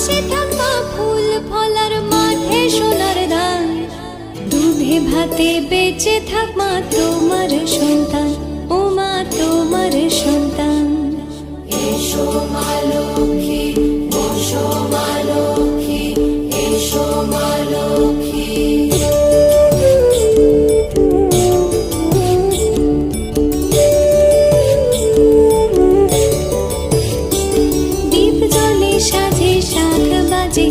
আকাশে থাকা ফুল ফলার মাঠে সোনার ধান, দুধে ভাতে বেঁচে থাক মা তোমার সন্তান, ও মা তোমার সন্তান। এসো মা লক্ষ্মী, বসো মা লক্ষ্মী, এসো মা লক্ষ্মী। দীপ জ্বলে সাজে শাখ বাজে,